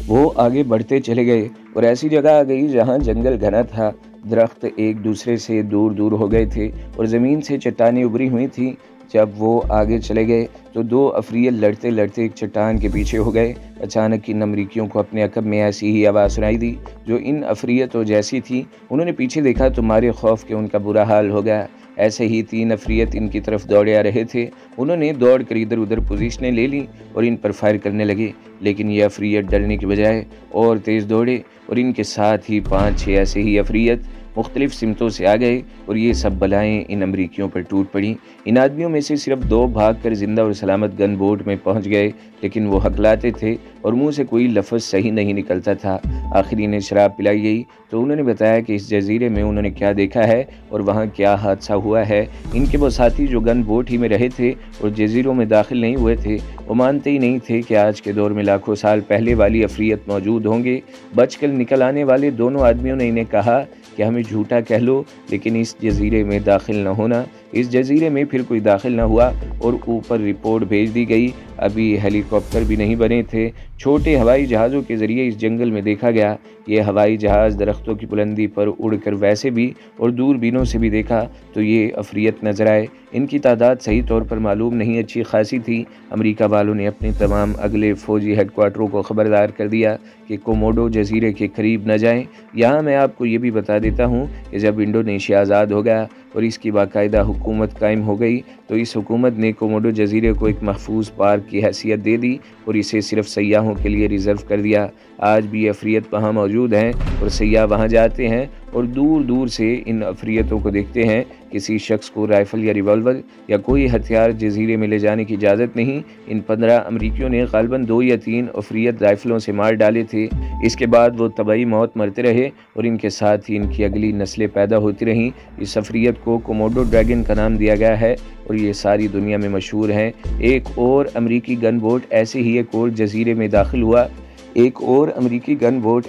وہ آگے بڑھتے چلے گئے اور ایسی جگہ آ گئی جہاں جنگل گھنا تھا، درخت ایک دوسرے سے دور دور ہو گئے تھے اور زمین سے چٹانیں ابھری ہوئی تھیں۔ جب وہ آگے چلے گئے تو دو افریت لڑتے لڑتے ایک چٹان کے پیچھے ہو گئے۔ اچانک ان امریکیوں کو اپنے عقب میں ایسی ہی آواز سنائی دی جو ان افریتوں جیسی تھی۔ انہوں نے پیچھے دیکھا تو مارے خوف کے ان کا برا حال ہو گیا۔ ایسے ہی 3 افریت ان کی طرف دوڑے آ رہے تھے۔ انہوں نے دوڑ کر ادھر ادھر پوزیشنیں لے لیں اور ان پر فائر کرنے لگے، لیکن یہ افریت ڈرنے کی بجائے اور تیز دوڑے اور ان کے ساتھ ہی 5-6 ایسے ہی افریت مختلف سمتوں سے آ گئے اور یہ سب بلائیں ان امریکیوں پر ٹوٹ پڑیں۔ ان آدمیوں میں سے صرف 2 بھاگ کر زندہ اور سلامت گن بوٹ میں پہنچ گئے، لیکن وہ ہکلاتے تھے اور منہ سے کوئی لفظ صحیح نہیں نکلتا تھا۔ آخر انہیں شراب پلائی گئی تو انہوں نے بتایا کہ اس جزیرے میں انہوں نے کیا دیکھا ہے اور وہاں کیا حادثہ ہوا ہے۔ ان کے وہ ساتھی جو گن بوٹ ہی میں رہے تھے اور جزیروں میں داخل نہیں ہوئے تھے، وہ مانتے ہی نہیں تھے کہ آج کے دور میں لاکھوں سال پہلے والی افریت موجود ہوں گے۔ بچ کر نکل آنے والے دونوں آدمیوں نے انہیں کہا کہ ہمیں جھوٹا کہہ لو، لیکن اس جزیرے میں داخل نہ ہونا۔ اس جزیرے میں پھر کوئی داخل نہ ہوا اور اوپر رپورٹ بھیج دی گئی۔ ابھی ہیلی کاپٹر بھی نہیں بنے تھے، چھوٹے ہوائی جہازوں کے ذریعے اس جنگل میں دیکھا گیا۔ یہ ہوائی جہاز درختوں کی بلندی پر اڑ کر ویسے بھی اور دور بینوں سے بھی دیکھا تو یہ افریت نظر آئے۔ ان کی تعداد صحیح طور پر معلوم نہیں، اچھی خاصی تھی۔ امریکہ والوں نے اپنے تمام اگلے فوجی ہیڈ کوارٹروں کو خبردار کر دیا کہ کوموڈو جزیرے کے قریب نہ جائیں۔ یہاں میں آپ کو یہ بھی بتا دیتا ہوں کہ جب انڈونیشیا آزاد ہو گیا اور اس کی باقاعدہ حکومت قائم ہو گئی تو اس حکومت نے کوموڈو جزیرے کو ایک محفوظ پارک کی حیثیت دے دی اور اسے صرف سیاحوں کے لیے ریزرو کر دیا۔ آج بھی افریت وہاں موجود ہیں اور سیاح وہاں جاتے ہیں اور دور دور سے ان افریتوں کو دیکھتے ہیں۔ کسی شخص کو رائفل یا ریوالور یا کوئی ہتھیار جزیرے میں لے جانے کی اجازت نہیں۔ ان 15 امریکیوں نے غالباً 2 یا 3 افریت رائفلوں سے مار ڈالے تھے۔ اس کے بعد وہ طبعی موت مرتے رہے اور ان کے ساتھ ہی ان کی اگلی نسلیں پیدا ہوتی رہیں۔ اس افریت کو کوموڈو ڈریگن کا نام دیا گیا ہے اور یہ ساری دنیا میں مشہور ہیں۔ ایک اور امریکی گن بوٹ ایسے ہی ایک اور جزیرے میں داخل ہوا۔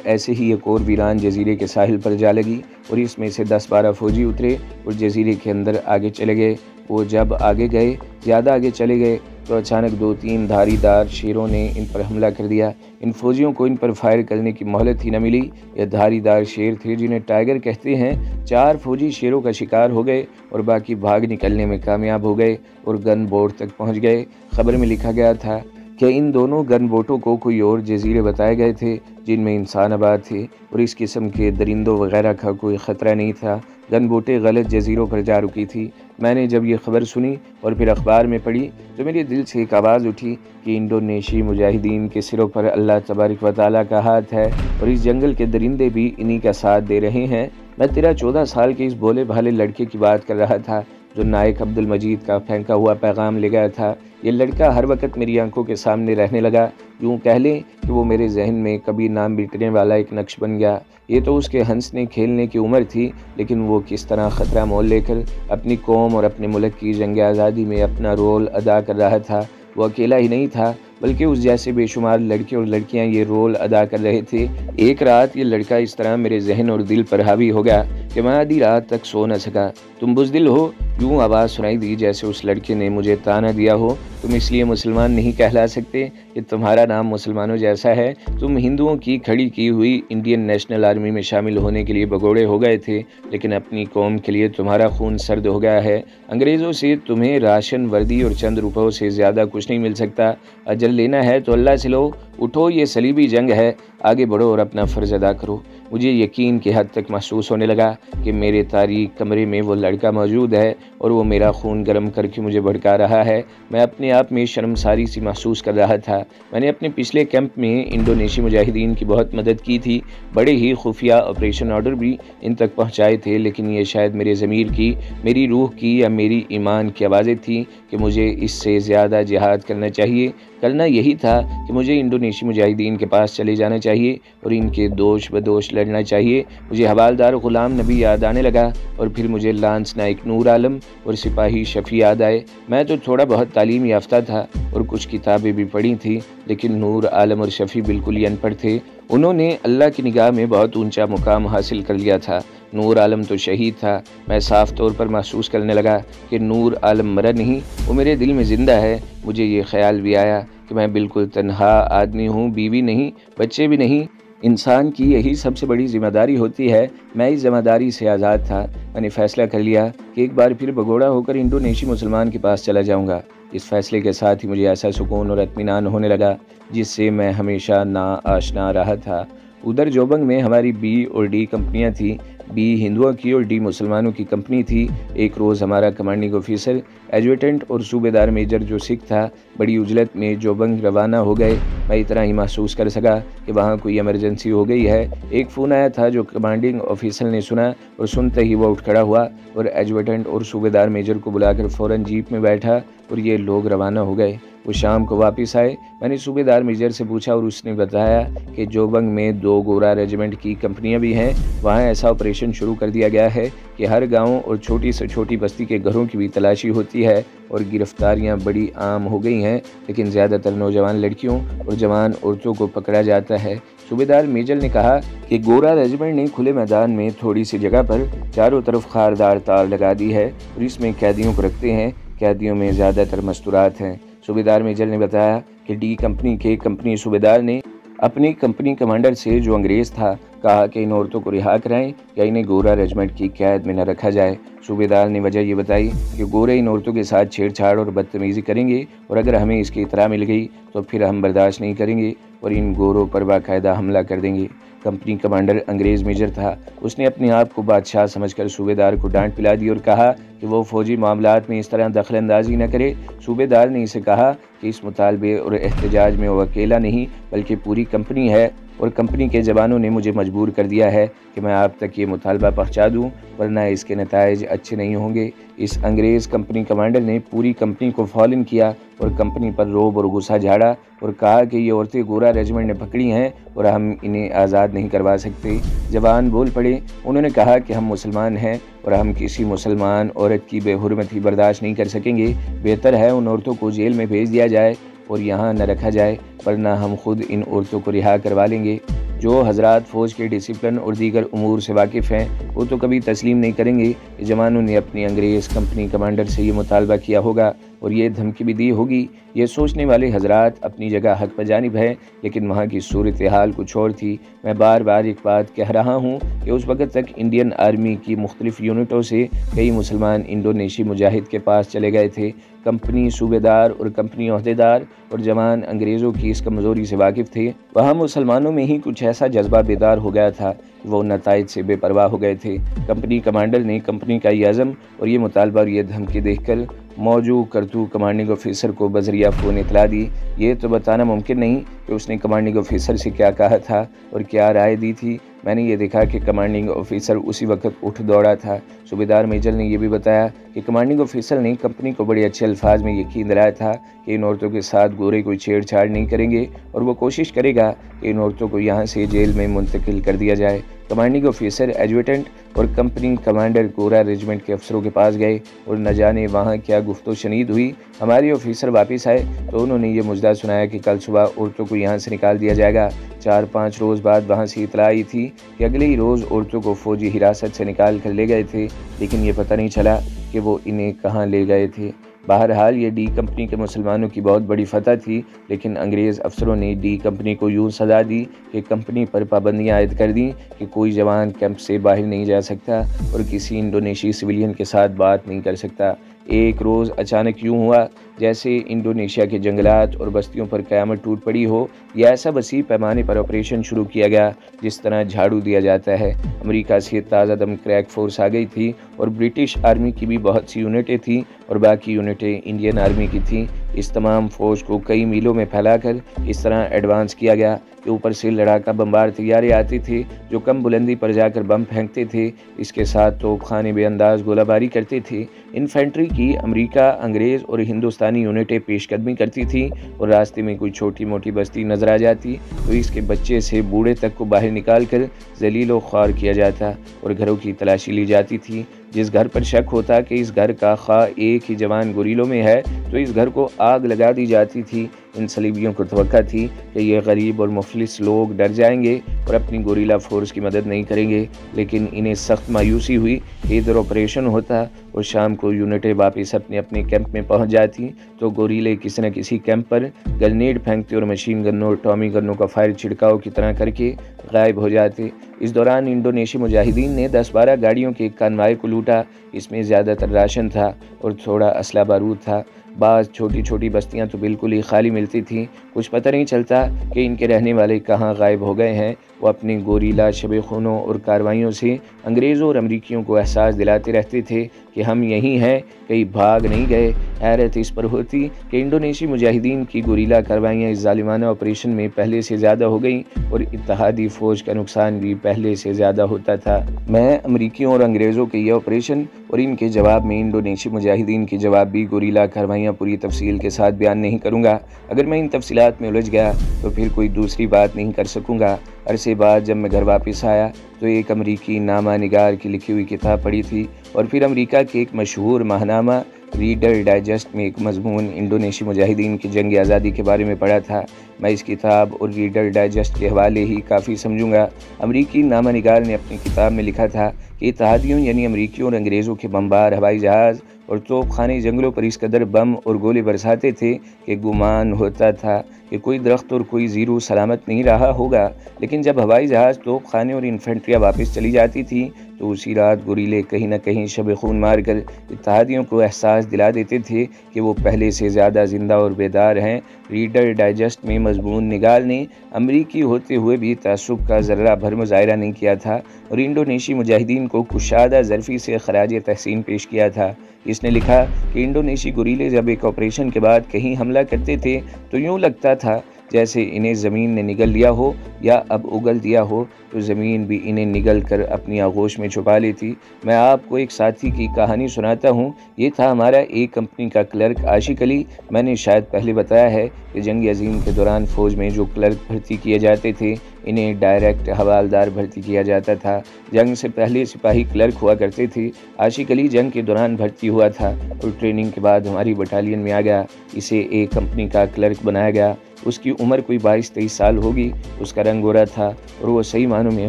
ایسے ہی ایک اور ویران جزیرے کے ساحل پر جا لگی اور اس میں سے 10-12 فوجی اترے اور جزیرے کے اندر آگے چلے گئے۔ وہ جب آگے گئے، زیادہ آگے چلے گئے تو اچانک 2-3 دھاری دار شیروں نے ان پر حملہ کر دیا۔ ان فوجیوں کو ان پر فائر کرنے کی مہلت ہی نہ ملی۔ یہ دھاری دار شیر تھے جنہیں ٹائیگر کہتے ہیں۔ 4 فوجی شیروں کا شکار ہو گئے اور باقی بھاگ نکلنے میں کامیاب ہو گئے اور گن بوٹ تک پہنچ گئے۔ خبر میں لکھا گیا تھا کہ ان دونوں گن بوٹوں کو کوئی اور جزیرے بتائے گئے تھے جن میں انسان آباد تھے اور اس قسم کے درندوں وغیرہ کا کوئی خطرہ نہیں تھا۔ گن بوٹیں غلط جزیروں پر جا رکی تھی۔ میں نے جب یہ خبر سنی اور پھر اخبار میں پڑھی تو میرے دل سے ایک آواز اٹھی کہ انڈونیشی مجاہدین کے سروں پر اللہ تبارک و تعالیٰ کا ہاتھ ہے اور اس جنگل کے درندے بھی انہی کا ساتھ دے رہے ہیں۔ میں 13-14 سال کے اس بھولے بھالے لڑکے کی بات کر رہا تھا جو نائک عبد المجید کا پھینکا ہوا پیغام لے گیا تھا۔ یہ لڑکا ہر وقت میری آنکھوں کے سامنے رہنے لگا، یوں کہہ لیں کہ وہ میرے ذہن میں کبھی نہ مٹنے والا ایک نقش بن گیا۔ یہ تو اس کے ہنسنے کھیلنے کی عمر تھی، لیکن وہ کس طرح خطرہ مول لے کر اپنی قوم اور اپنے ملک کی جنگ آزادی میں اپنا رول ادا کر رہا تھا۔ وہ اکیلا ہی نہیں تھا بلکہ اس جیسے بے شمار لڑکے اور لڑکیاں یہ رول ادا کر رہے تھے۔ ایک رات یہ لڑکا اس طرح میرے ذہن اور دل پر حاوی ہو گیا کہ میں آدھی رات تک سو نہ سکا۔ تم بزدل ہو، یوں آواز سنائی دی جیسے اس لڑکے نے مجھے طعنہ دیا ہو۔ تم اس لیے مسلمان نہیں کہلا سکتے کہ تمہارا نام مسلمانوں جیسا ہے۔ تم ہندوؤں کی کھڑی کی ہوئی انڈین نیشنل آرمی میں شامل ہونے کے لیے بگوڑے ہو گئے تھے، لیکن اپنی قوم کے لیے تمہارا خون سرد ہو گیا ہے۔ انگریزوں سے تمہیں راشن، وردی اور چند روپوں سے زیادہ کچھ نہیں مل سکتا۔ اجر لینا ہے تو اللہ سے لو۔ اٹھو، یہ صلیبی جنگ ہے، آگے بڑھو اور اپنا فرض ادا کرو۔ مجھے یقین کی حد تک محسوس ہونے لگا کہ میرے تاریک کمرے میں وہ لڑکا موجود ہے اور وہ میرا خون گرم کر کے مجھے بھڑکا رہا ہے۔ میں اپنے آپ میں شرمساری سی محسوس کر رہا تھا۔ میں نے اپنے پچھلے کیمپ میں انڈونیشی مجاہدین کی بہت مدد کی تھی، بڑے ہی خفیہ آپریشن آرڈر بھی ان تک پہنچائے تھے، لیکن یہ شاید میرے ضمیر کی، میری روح کی یا میری ایمان کی آوازیں تھیں کہ مجھے اس سے زیادہ جہاد کرنا چاہیے۔ کرنا یہی تھا کہ مجھے انڈونیشی مجاہدین کے پاس چلے جانا چاہیے اور ان کے دوش بدوش لڑنا چاہیے۔ مجھے حوالدار غلام نبی یاد آنے لگا اور پھر مجھے لانس نائک نور عالم اور سپاہی شفیع یاد آئے۔ میں تو تھوڑا بہت تعلیم یافتہ تھا اور کچھ کتابیں بھی پڑھی تھیں، لیکن نور عالم اور شفیع بالکل ہی ان پڑھ تھے۔ انہوں نے اللہ کی نگاہ میں بہت اونچا مقام حاصل کر لیا تھا۔ نور عالم تو شہید تھا۔ میں صاف طور پر محسوس کرنے لگا کہ نور عالم مرا نہیں، وہ میرے دل میں زندہ ہے۔ مجھے یہ خیال بھی آیا کہ میں بالکل تنہا آدمی ہوں، بیوی نہیں، بچے بھی نہیں۔ انسان کی یہی سب سے بڑی ذمہ داری ہوتی ہے۔ میں اس ذمہ داری سے آزاد تھا۔ میں نے فیصلہ کر لیا کہ ایک بار پھر بگوڑا ہو کر انڈونیشی مسلمان کے پاس چلا جاؤں گا۔ اس فیصلے کے ساتھ ہی مجھے ایسا سکون اور اطمینان ہونے لگا جس سے میں ہمیشہ ناآشنا رہا تھا۔ ادھر جوبنگ میں ہماری بی اور ڈی کمپنیاں تھیں۔ بی ہندوؤں کی اور ڈی مسلمانوں کی کمپنی تھی۔ ایک روز ہمارا کمانڈنگ آفیسر، ایڈجوٹنٹ اور صوبے دار میجر جو سکھ تھا، بڑی عجلت میں جوبنگ روانہ ہو گئے۔ میں اتنا ہی محسوس کر سکا کہ وہاں کوئی ایمرجنسی ہو گئی ہے۔ ایک فون آیا تھا جو کمانڈنگ آفیسر نے سنا اور سنتے ہی وہ اٹھ کھڑا ہوا اور ایڈجوٹنٹ اور صوبے دار میجر کو بلا کر فوراً جیپ میں بیٹھا اور یہ لوگ روانہ ہو گئے۔ وہ شام کو واپس آئے۔ میں نے صوبے دار میجر سے پوچھا اور اس نے بتایا کہ جوبنگ میں 2 گورا ریجیمنٹ کی کمپنیاں بھی ہیں۔ وہاں ایسا آپریشن شروع کر دیا گیا ہے کہ ہر گاؤں اور چھوٹی سے چھوٹی بستی کے گھروں کی بھی تلاشی ہوتی ہے اور گرفتاریاں بڑی عام ہو گئی ہیں، لیکن زیادہ تر نوجوان لڑکیوں اور جوان عورتوں کو پکڑا جاتا ہے۔ صوبے دار میجر نے کہا کہ گورا ریجیمنٹ نے کھلے میدان میں تھوڑی سی جگہ پر چاروں طرف خاردار تار لگا دی ہے اور اس میں قیدیوں کو رکھتے ہیں۔ قیدیوں میں زیادہ تر مستورات ہیں۔ صوبے دار میجر نے بتایا کہ ڈی کمپنی کے کمپنی صوبے دار نے اپنی کمپنی کمانڈر سے، جو انگریز تھا، کہا کہ ان عورتوں کو رہا کرائیں یا انہیں گورا ریجیمنٹ کی قید میں نہ رکھا جائے۔ صوبے دار نے وجہ یہ بتائی کہ گورے ان عورتوں کے ساتھ چھیڑ چھاڑ اور بدتمیزی کریں گے اور اگر ہمیں اس کی اطلاع مل گئی تو پھر ہم برداشت نہیں کریں گے اور ان گوروں پر باقاعدہ حملہ کر دیں گے۔ کمپنی کمانڈر انگریز میجر تھا۔ اس نے اپنے آپ کو بادشاہ سمجھ کر صوبے دار کو ڈانٹ پلا دی اور کہا کہ وہ فوجی معاملات میں اس طرح دخل اندازی نہ کرے۔ صوبے دار نے اسے کہا کہ اس مطالبے اور احتجاج میں وہ اکیلا نہیں بلکہ پوری کمپنی ہے اور کمپنی کے جوانوں نے مجھے مجبور کر دیا ہے کہ میں آپ تک یہ مطالبہ پہنچا دوں، ورنہ اس کے نتائج اچھے نہیں ہوں گے۔ اس انگریز کمپنی کمانڈر نے پوری کمپنی کو فالن کیا اور کمپنی پر رعب اور غصہ جھاڑا اور کہا کہ یہ عورتیں گورا ریجیمنٹ نے پکڑی ہیں اور ہم انہیں آزاد نہیں کروا سکتے۔ جوان بول پڑے۔ انہوں نے کہا کہ ہم مسلمان ہیں اور ہم کسی مسلمان عورت کی بے حرمتی برداشت نہیں کر سکیں گے۔ بہتر ہے ان عورتوں کو جیل میں بھیج دیا جائے اور یہاں نہ رکھا جائے، ورنہ ہم خود ان عورتوں کو رہا کروا لیں گے۔ جو حضرات فوج کے ڈسپلن اور دیگر امور سے واقف ہیں وہ تو کبھی تسلیم نہیں کریں گے کہ جوانوں نے اپنی انگریز کمپنی کمانڈر سے یہ مطالبہ کیا ہوگا اور یہ دھمکی بھی دی ہوگی۔ یہ سوچنے والے حضرات اپنی جگہ حق بجانب ہیں، لیکن وہاں کی صورتحال کچھ اور تھی۔ میں بار بار ایک بات کہہ رہا ہوں کہ اس وقت تک انڈین آرمی کی مختلف یونٹوں سے کئی مسلمان انڈونیشی مجاہد کے پاس چلے گئے تھے۔ کمپنی صوبے دار اور کمپنی عہدیدار اور جوان انگریزوں کی اس کمزوری سے واقف تھے۔ وہاں مسلمانوں میں ہی کچھ ایسا جذبہ بیدار ہو گیا تھا کہ وہ نتائج سے بے پرواہ ہو گئے تھے۔ کمپنی کمانڈر نے کمپنی کا یہ عزم اور یہ مطالبہ اور یہ دھمکی دیکھ کر موجود کرتو کمانڈنگ آفیسر کو بذریعہ فون اطلاع دی۔ یہ تو بتانا ممکن نہیں کہ اس نے کمانڈنگ آفیسر سے کیا کہا تھا اور کیا رائے دی تھی۔ میں نے یہ دیکھا کہ کمانڈنگ آفیسر اسی وقت اٹھ دوڑا تھا۔ صوبے دار میجر نے یہ بھی بتایا کہ کمانڈنگ آفیسر نے کمپنی کو بڑے اچھے الفاظ میں یقین دلایا تھا کہ ان عورتوں کے ساتھ گورے کوئی چھیڑ چھاڑ نہیں کریں گے اور وہ کوشش کرے گا کہ ان عورتوں کو یہاں سے جیل میں منتقل کر دیا جائے۔ کمانڈنگ آفیسر، ایڈجوٹنٹ اور کمپنی کمانڈر گورا ریجیمنٹ کے افسروں کے پاس گئے اور نہ جانے وہاں کیا گفت و شنید ہوئی۔ ہمارے آفیسر واپس آئے تو انہوں نے یہ مجدہ سنایا کہ کل صبح عورتوں کو یہاں سے نکال دیا جائے گا۔ 4-5 روز بعد وہاں سے اطلاع آئی تھی کہ اگلے ہی روز عورتوں کو فوجی حراست سے نکال کر لے گئے تھے، لیکن یہ پتہ نہیں چلا کہ وہ انہیں کہاں لے گئے تھے۔ بہرحال یہ ڈی کمپنی کے مسلمانوں کی بہت بڑی فتح تھی، لیکن انگریز افسروں نے ڈی کمپنی کو یوں سزا دی کہ کمپنی پر پابندیاں عائد کر دیں کہ کوئی جوان کیمپ سے باہر نہیں جا سکتا اور کسی انڈونیشی سویلین کے ساتھ بات نہیں کر سکتا۔ ایک روز اچانک یوں ہوا جیسے انڈونیشیا کے جنگلات اور بستیوں پر قیامت ٹوٹ پڑی ہو۔ یہ ایسا وسیع پیمانے پر آپریشن شروع کیا گیا جس طرح جھاڑو دیا جاتا ہے۔ امریکہ سے تازہ دم کریک فورس آ گئی تھی اور برٹش آرمی کی بھی بہت سی یونٹیں تھیں اور باقی یونٹیں انڈین آرمی کی تھیں۔ اس تمام فوج کو کئی میلوں میں پھیلا کر اس طرح ایڈوانس کیا گیا کہ اوپر سے لڑاکا بمبار طیارے آتے تھے جو کم بلندی پر جا کر بم پھینکتے تھے، اس کے ساتھ توپ خانے بے انداز گولہ باری کرتے تھے۔ انفینٹری کی امریکہ، انگریز اور ہندوستانی یونٹیں پیش قدمی کرتی تھیں اور راستے میں کوئی چھوٹی موٹی بستی نظر آ جاتی تو اس کے بچے سے بوڑھے تک کو باہر نکال کر ذلیل و خوار کیا جاتا اور گھروں کی تلاشی لی جاتی تھی۔ جس گھر پر شک ہوتا کہ اس گھر کا خواہ ایک ہی جوان گوریلوں میں ہے تو اس گھر کو آگ لگا دی جاتی تھی۔ ان صلیبیوں کو توقع تھی کہ یہ غریب اور مفلس لوگ ڈر جائیں گے اور اپنی گوریلا فورس کی مدد نہیں کریں گے، لیکن انہیں سخت مایوسی ہوئی کہ ادھر آپریشن ہوتا اور شام کو یونٹیں واپس اپنے اپنے کیمپ میں پہنچ جاتی تو گوریلے کسی نہ کسی کیمپ پر گرنیڈ پھینکتے اور مشین گنوں اور ٹامی گنوں کا فائر چھڑکاؤ کی طرح کر کے غائب ہو جاتے۔ اس دوران انڈونیشی مجاہدین نے 10-12 گاڑیوں کے ایک کانوائے کو لوٹا۔ اس میں زیادہ تر راشن تھا اور تھوڑا اسلحہ بارود تھا۔ بعض چھوٹی چھوٹی بستیاں تو بالکل ہی خالی ملتی تھیں، کچھ پتہ نہیں چلتا کہ ان کے رہنے والے کہاں غائب ہو گئے ہیں۔ وہ اپنی گوریلا شب خونوں اور کارروائیوں سے انگریزوں اور امریکیوں کو احساس دلاتے رہتے تھے کہ ہم یہیں ہیں، کہیں بھاگ نہیں گئے۔ حیرت اس پر ہوتی کہ انڈونیشی مجاہدین کی گوریلا کارروائیاں اس ظالمانہ آپریشن میں پہلے سے زیادہ ہو گئیں اور اتحادی فوج کا نقصان بھی پہلے سے زیادہ ہوتا تھا۔ میں امریکیوں اور انگریزوں کے یہ آپریشن اور ان کے جواب میں انڈونیشی مجاہدین کی جوابی گوریلا کارروائیاں پوری تفصیل کے ساتھ بیان نہیں کروں گا۔ اگر میں ان تفصیلات میں الجھ گیا تو پھر کوئی دوسری بات نہیں کر سکوں گا۔ عرصے بعد جب میں گھر واپس آیا تو ایک امریکی نامہ نگار کی لکھی ہوئی کتاب پڑھی تھی اور پھر امریکہ کے ایک مشہور ماہنامہ ریڈر ڈائجسٹ میں ایک مضمون انڈونیشی مجاہدین کی جنگ آزادی کے بارے میں پڑھا تھا۔ میں اس کتاب اور ریڈر ڈائجسٹ کے حوالے ہی کافی سمجھوں گا۔ امریکی نامہ نگار نے اپنی کتاب میں لکھا تھا کہ اتحادیوں یعنی امریکیوں اور انگریزوں کے بمبار ہوائی جہاز اور توپ خانے جنگلوں پر اس قدر بم اور گولے برساتے تھے کہ گمان ہوتا تھا کہ کوئی درخت اور کوئی زیرو سلامت نہیں رہا ہوگا، لیکن جب ہوائی جہاز، توپ خانے اور انفینٹریاں واپس چلی جاتی تھیں تو اسی رات گوریلے کہیں نہ کہیں شب خون مار کر اتحادیوں کو احساس دلا دیتے تھے کہ وہ پہلے سے زیادہ زندہ اور بیدار ہیں۔ ریڈر ڈائجسٹ میں مضمون نگار نے امریکی ہوتے ہوئے بھی تعصب کا ذرہ بھر مظاہرہ نہیں کیا تھا اور انڈونیشی مجاہدین کو کشادہ ظرفی سے خراج تحسین پیش کیا تھا۔ اس نے لکھا کہ انڈونیشی گوریلے جب ایک آپریشن کے بعد کہیں حملہ کرتے تھے تو یوں لگتا تھا جیسے انہیں زمین نے نگل لیا ہو یا اب اگل دیا ہو تو زمین بھی انہیں نگل کر اپنی آغوش میں چھپا لیتی۔ میں آپ کو ایک ساتھی کی کہانی سناتا ہوں۔ یہ تھا ہمارا ایک کمپنی کا کلرک عاشق علی۔ میں نے شاید پہلے بتایا ہے کہ جنگ عظیم کے دوران فوج میں جو کلرک بھرتی کیے جاتے تھے انہیں ڈائریکٹ حوالدار بھرتی کیا جاتا تھا۔ جنگ سے پہلے سپاہی کلرک ہوا کرتے تھے۔ عاشق علی جنگ کے دوران بھرتی ہوا تھا اور ٹریننگ کے بعد ہماری بٹالین میں آ گیا۔ اسے ایک کمپنی کا کلرک بنایا گیا۔ اس کی عمر کوئی 22-23 سال ہوگی۔ اس کا رنگ گورا تھا اور وہ صحیح معنوں میں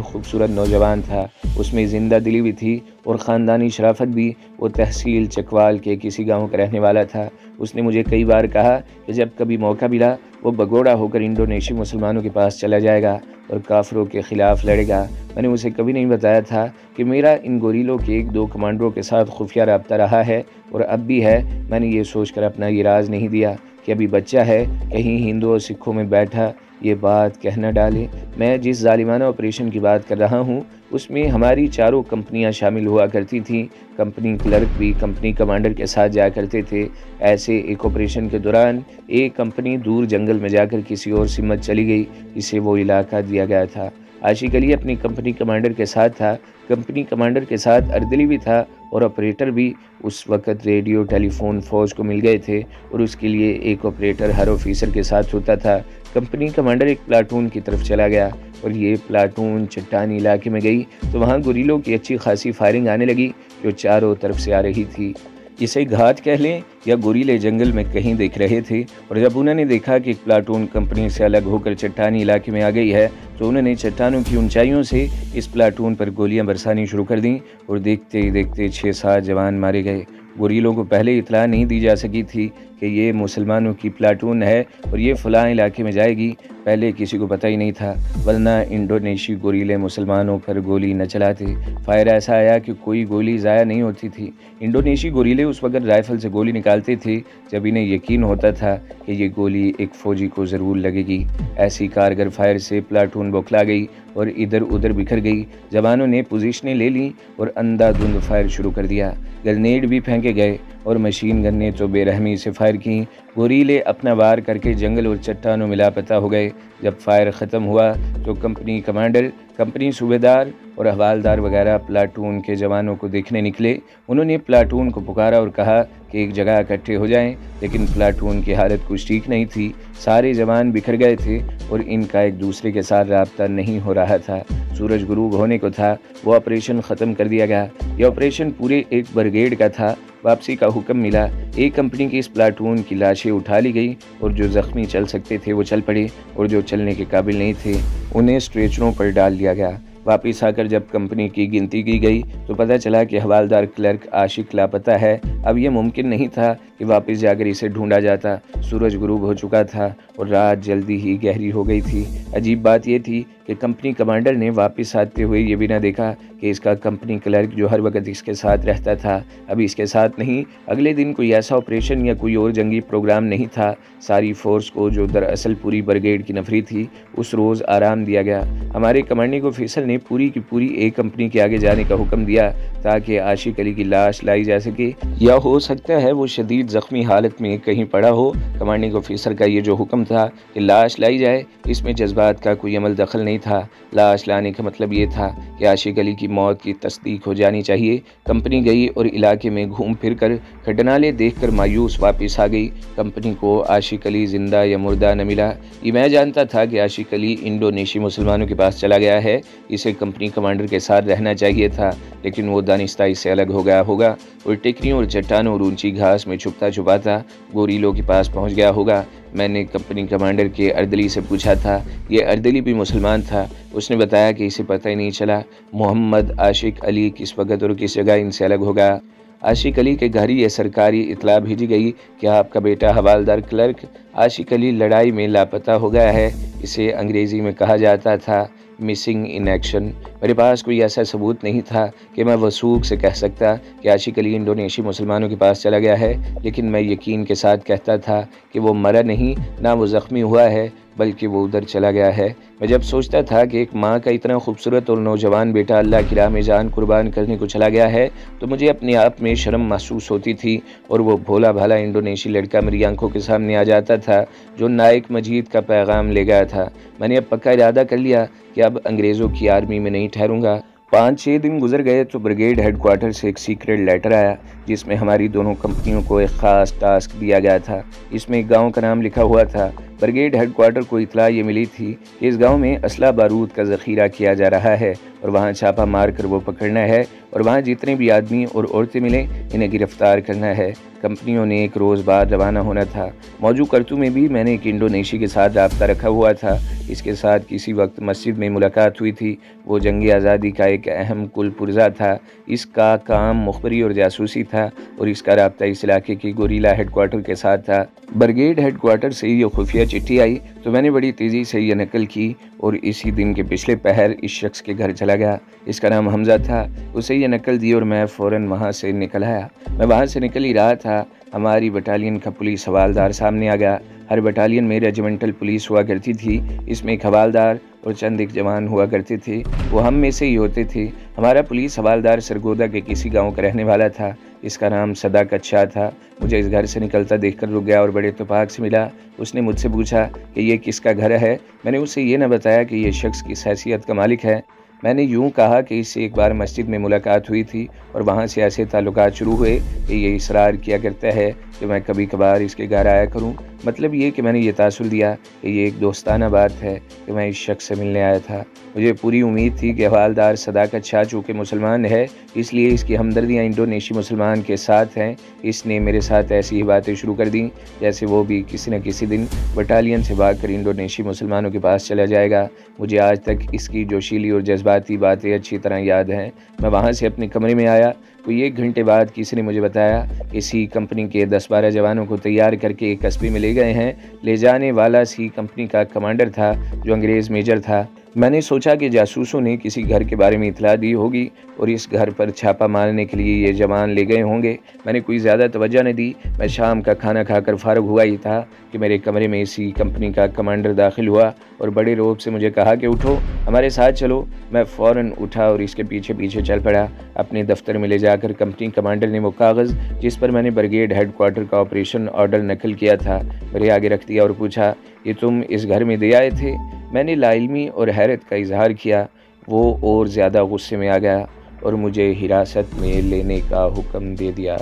خوبصورت نوجوان تھا۔ اس میں زندہ دلی بھی تھی اور خاندانی شرافت بھی۔ وہ تحصیل چکوال کے کسی گاؤں کا رہنے والا تھا۔ اس نے مجھے کئی بار کہا کہ جب کبھی موقع ملا وہ بگوڑا ہو کر انڈونیشی مسلمانوں کے پاس چلا جائے گا اور کافروں کے خلاف لڑے گا۔ میں نے اسے کبھی نہیں بتایا تھا کہ میرا ان گوریلوں کے 1-2 کمانڈروں کے ساتھ خفیہ رابطہ رہا ہے اور اب بھی ہے۔ میں نے یہ سوچ کر اپنا یہ راز نہیں دیا کہ ابھی بچہ ہے، کہیں ہندو اور سکھوں میں بیٹھا یہ بات کہہ نہ ڈالے۔ میں جس ظالمانہ آپریشن کی بات کر رہا ہوں اس میں ہماری 4 کمپنیاں شامل ہوا کرتی تھیں۔ کمپنی کلرک بھی کمپنی کمانڈر کے ساتھ جایا کرتے تھے۔ ایسے ایک آپریشن کے دوران ایک کمپنی دور جنگل میں جا کر کسی اور سمت چلی گئی جسے وہ علاقہ دیا گیا تھا۔ عاشق علی اپنی کمپنی کمانڈر کے ساتھ تھا۔ کمپنی کمانڈر کے ساتھ اردلی بھی تھا اور آپریٹر بھی۔ اس وقت ریڈیو ٹیلی فون فوج کو مل گئے تھے اور اس کے لیے ایک آپریٹر ہر آفیسر کے ساتھ ہوتا تھا۔ کمپنی کمانڈر ایک پلاٹون کی طرف چلا گیا اور یہ پلاٹون چٹانی علاقے میں گئی تو وہاں گوریلوں کی اچھی خاصی فائرنگ آنے لگی جو چاروں طرف سے آ رہی تھی۔ اسے گھات کہہ لیں یا گوریلے جنگل میں کہیں دیکھ رہے تھے اور جب انہوں نے دیکھا کہ ایک پلاٹون کمپنی سے الگ ہو کر چٹانی علاقے میں آ گئی ہے تو انہوں نے چٹانوں کی اونچائیوں سے اس پلاٹون پر گولیاں برسانی شروع کر دیں اور دیکھتے ہی دیکھتے 6-7 جوان مارے گئے۔ گوریلوں کو پہلے اطلاع نہیں دی جا سکی تھی کہ یہ مسلمانوں کی پلاٹون ہے اور یہ فلاں علاقے میں جائے گی۔ پہلے کسی کو پتہ ہی نہیں تھا، ورنہ انڈونیشی گوریلے مسلمانوں پر گولی نہ چلاتے۔ فائر ایسا آیا کہ کوئی گولی ضائع نہیں ہوتی تھی۔ انڈونیشی گوریلے اس وقت رائفل سے گولی نکالتے تھے جب انہیں یقین ہوتا تھا کہ یہ گولی ایک فوجی کو ضرور لگے گی۔ ایسی کارگر فائر سے پلاٹون بوکھلا گئی اور ادھر ادھر بکھر گئی۔ جوانوں نے پوزیشنیں لے لیں اور اندھا دھند فائر شروع کر دیا۔ گرنیڈ بھی پھینکے گئے اور مشین گن نے تو بے رحمی سے فائر کی۔ گوریلے اپنا وار کر کے جنگل اور چٹانوں میں لاپتہ ہو گئے۔ جب فائر ختم ہوا تو کمپنی کمانڈر، کمپنی صوبیدار اور حوالدار وغیرہ پلاٹون کے جوانوں کو دیکھنے نکلے۔ انہوں نے پلاٹون کو پکارا اور کہا کہ ایک جگہ اکٹھے ہو جائیں، لیکن پلاٹون کی حالت کچھ ٹھیک نہیں تھی۔ سارے جوان بکھر گئے تھے اور ان کا ایک دوسرے کے ساتھ رابطہ نہیں ہو رہا تھا۔ سورج غروب ہونے کو تھا۔ وہ آپریشن ختم کر دیا گیا۔ یہ آپریشن پورے ایک بریگیڈ کا تھا۔ واپسی کا حکم ملا۔ ایک کمپنی کی اس پلاٹون کی لاشیں اٹھا لی گئی اور جو زخمی چل سکتے تھے وہ چل پڑے اور جو چلنے کے قابل نہیں تھے انہیں اسٹریچروں پر ڈال دیا گیا۔ واپس آ کر جب کمپنی کی گنتی کی گئی تو پتہ چلا کہ حوالدار کلرک عاشق لاپتہ ہے۔ اب یہ ممکن نہیں تھا کہ واپس جا کر اسے ڈھونڈا جاتا۔ سورج غروب ہو چکا تھا اور رات جلدی ہی گہری ہو گئی تھی۔ عجیب بات یہ تھی کہ کمپنی کمانڈر نے واپس آتے ہوئے یہ بھی نہ دیکھا کہ اس کا کمپنی کلرک جو ہر وقت اس کے ساتھ رہتا تھا اب اس کے ساتھ نہیں۔ اگلے دن کوئی ایسا آپریشن یا کوئی اور جنگی پروگرام نہیں تھا۔ ساری فورس کو جو دراصل پوری بریگیڈ کی نفری تھی اس روز آرام دیا گیا۔ ہمارے کمانڈنگ آفیسر نے پوری کی پوری ایک کمپنی کے آگے جانے کا حکم دیا تاکہ عاشق علی کی لاش لائی جا سکے، یا ہو سکتا ہے وہ شدید زخمی حالت میں کہیں پڑا ہو۔ کمانڈنگ آفیسر کا یہ جو حکم تھا کہ لاش لائی جائے اس میں جذبات کا کوئی عمل دخل نہیں تھا۔ لاش لانے کا مطلب یہ تھا کہ عاشق علی کی موت کی تصدیق ہو جانی چاہیے۔ کمپنی گئی اور علاقے میں گھوم پھر کر کھٹنالے دیکھ کر مایوس واپس آ گئی۔ کمپنی کو عاشق علی زندہ یا مردہ نہ ملا۔ یہ میں جانتا تھا کہ عاشق علی انڈونیشی مسلمانوں کے پاس چلا گیا ہے، اسے کمپنی کمانڈر کے ساتھ رہنا چاہیے تھا، لیکن وہ دانستہ اس سے الگ ہو گیا ہوگا اور ٹکریوں اور چٹانوں اور اونچی گھاس میں چھپتا چھپاتا گوریلوں کے پاس پہنچ گیا ہوگا۔ میں نے کمپنی کمانڈر کے اردلی سے پوچھا تھا، یہ اردلی بھی مسلمان تھا۔ اس نے بتایا کہ اسے پتہ ہی نہیں چلا محمد عاشق علی کس وقت اور کس جگہ ان سے الگ ہوگا۔ عاشق علی کے گھر یہ سرکاری اطلاع بھیجی گئی کہ آپ کا بیٹا حوالدار کلرک عاشق علی لڑائی میں لاپتہ ہو گیا ہے۔ اسے انگریزی میں کہا جاتا تھا مسنگ ان ایکشن۔ میرے پاس کوئی ایسا ثبوت نہیں تھا کہ میں وثوق سے کہہ سکتا کہ عاشق علی انڈونیشی مسلمانوں کے پاس چلا گیا ہے، لیکن میں یقین کے ساتھ کہتا تھا کہ وہ مرا نہیں، نہ وہ زخمی ہوا ہے، بلکہ وہ ادھر چلا گیا ہے۔ میں جب سوچتا تھا کہ ایک ماں کا اتنا خوبصورت اور نوجوان بیٹا اللہ کی راہ میں جان قربان کرنے کو چلا گیا ہے تو مجھے اپنے آپ میں شرم محسوس ہوتی تھی، اور وہ بھولا بھالا انڈونیشی لڑکا میری آنکھوں کے سامنے آ جاتا تھا جو نائک مجید کا پیغام لے گیا تھا۔ میں نے اب پکا ارادہ کر لیا کہ اب انگریزوں کی آرمی میں نہیں ٹھہروں گا۔ 5-6 دن گزر گئے تو بریگیڈ ہیڈ کوارٹر سے ایک سیکریٹ لیٹر آیا جس میں ہماری دونوں کمپنیوں کو ایک خاص ٹاسک دیا گیا تھا۔ اس میں ایک گاؤں کا نام لکھا ہوا تھا۔ بریگیڈ ہیڈ کوارٹر کو اطلاع یہ ملی تھی کہ اس گاؤں میں اسلحہ بارود کا ذخیرہ کیا جا رہا ہے اور وہاں چھاپا مار کر وہ پکڑنا ہے، اور وہاں جتنے بھی آدمی اور عورتیں ملیں انہیں گرفتار کرنا ہے۔ کمپنیوں نے ایک روز بعد روانہ ہونا تھا۔ موجو کرتو میں بھی میں نے ایک انڈونیشی کے ساتھ رابطہ رکھا ہوا تھا۔ اس کے ساتھ کسی وقت مسجد میں ملاقات ہوئی تھی۔ وہ جنگ آزادی کا ایک اہم کل پرزا تھا۔ اس کا کام مخبری اور جاسوسی تھا اور اس کا رابطہ اس علاقے کی گوریلا ہیڈ کوارٹر کے ساتھ تھا۔ بریگیڈ ہیڈ کوارٹر سے یہ خفیہ چٹھی آئی تو میں نے بڑی تیزی سے یہ نقل کی اور اسی دن کے پچھلے پہر اس شخص کے گھر چلا گیا۔ اس کا نام حمزہ تھا۔ اسے یہ نقل دی اور میں فوراً وہاں سے نکل آیا۔ میں وہاں سے نکل ہی رہا تھا، ہماری بٹالین کا پولیس حوالدار سامنے آ گیا۔ ہر بٹالین میں ریجیمنٹل پولیس ہوا کرتی تھی، اس میں ایک حوالدار اور چند ایک جوان ہوا کرتے تھے، وہ ہم میں سے ہی ہوتے تھے۔ ہمارا پولیس حوالدار سرگودا کے کسی گاؤں کا رہنے والا تھا، اس کا نام صداقت شاہ تھا۔ مجھے اس گھر سے نکلتا دیکھ کر رک گیا اور بڑے اتفاق سے ملا۔ اس نے مجھ سے پوچھا کہ یہ کس کا گھر ہے۔ میں نے اسے یہ نہ بتایا کہ یہ شخص کس حیثیت کا مالک ہے۔ میں نے یوں کہا کہ اس سے ایک بار مسجد میں ملاقات ہوئی تھی اور وہاں سے ایسے تعلقات شروع ہوئے کہ یہ اصرار کیا کرتا ہے کہ میں کبھی کبھار اس کے گھر آیا کروں۔ مطلب یہ کہ میں نے یہ تاثر دیا کہ یہ ایک دوستانہ بات ہے کہ میں اس شخص سے ملنے آیا تھا۔ مجھے پوری امید تھی کہ حوالدار صداقت شاہ چونکہ مسلمان ہے اس لیے اس کی ہمدردیاں انڈونیشی مسلمان کے ساتھ ہیں۔ اس نے میرے ساتھ ایسی ہی باتیں شروع کر دیں جیسے وہ بھی کسی نہ کسی دن بٹالین سے بھاگ کر انڈونیشی مسلمانوں کے پاس چلا جائے گا۔ مجھے آج تک اس کی جوشیلی اور جذباتی باتیں اچھی طرح یاد ہیں۔ میں وہاں سے اپنے کمرے میں آیا۔ کوئی 1 گھنٹے بعد کسی نے مجھے بتایا اسی کمپنی کے 10-12 جوانوں کو تیار کر کے ایک قصبے میں لے گئے ہیں۔ لے جانے والا سی کمپنی کا کمانڈر تھا جو انگریز میجر تھا۔ میں نے سوچا کہ جاسوسوں نے کسی گھر کے بارے میں اطلاع دی ہوگی اور اس گھر پر چھاپا مارنے کے لیے یہ جوان لے گئے ہوں گے۔ میں نے کوئی زیادہ توجہ نہ دی۔ میں شام کا کھانا کھا کر فارغ ہوا ہی تھا کہ میرے کمرے میں اسی کمپنی کا کمانڈر داخل ہوا اور بڑے روب سے مجھے کہا کہ اٹھو، ہمارے ساتھ چلو۔ میں فوراً اٹھا اور اس کے پیچھے پیچھے چل پڑا۔ اپنے دفتر میں لے جا کر کمپنی کمانڈر نے وہ کاغذ جس پر میں نے بریگیڈ ہیڈ کوارٹر کا آپریشن آرڈر نقل کیا تھا میرے آگے رکھ دیا اور پوچھا یہ تم اس گھر میں دے آئے تھے؟ میں نے لاعلمی اور حیرت کا اظہار کیا۔ وہ اور زیادہ غصے میں آ گیا اور مجھے حراست میں لینے کا حکم دے دیا۔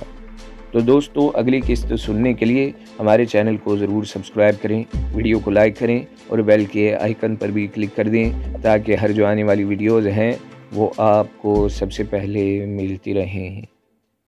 تو دوستو اگلی قسط سننے کے لیے ہمارے چینل کو ضرور سبسکرائب کریں، ویڈیو کو لائک کریں اور بیل کے آئیکن پر بھی کلک کر دیں تاکہ ہر جو آنے والی ویڈیوز ہیں وہ آپ کو سب سے پہلے ملتی رہیں۔